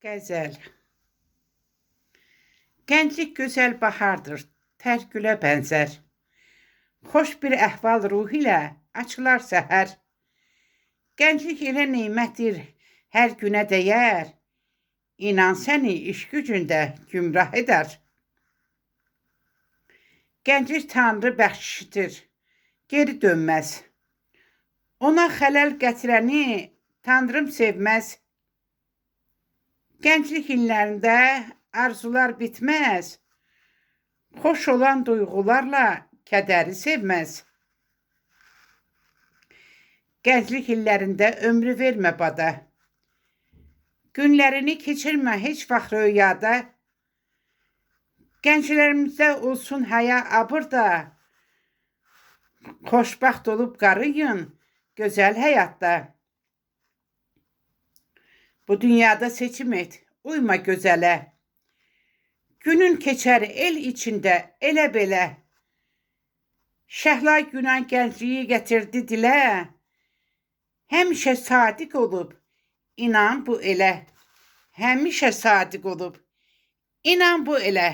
Qəzəl. Gənclik gözəl bahardır, tər gülə bənzər. Xoş bir əhval ruh ilə açılar səhər. Gənclik elə neymətdir, hər günə dəyər. İnan səni iş gücündə gümrah edər. Gənclik Tanrı bəxşişidir, geri dönməz. Ona xələl gətirəni Tanrım sevməz. Gənclik illərində arzular bitməz. Xoş olan duyğularla kədəri sevməz. Gənclik illərində ömrü vermə bada. Günlərini keçirmə heç vaxt röyada. Gənclərimizdə olsun həya abırda. Xoşbaxt olub qarıyın gözəl həyatda. Bu dünyada seçim et, uyma gözələ. Günün keçər el içində elə belə. Şəhla Günay gəncliyi gətirdi dilə. Həmişə sadiq olub, inan bu elə. Həmişə sadiq olub, inan bu elə.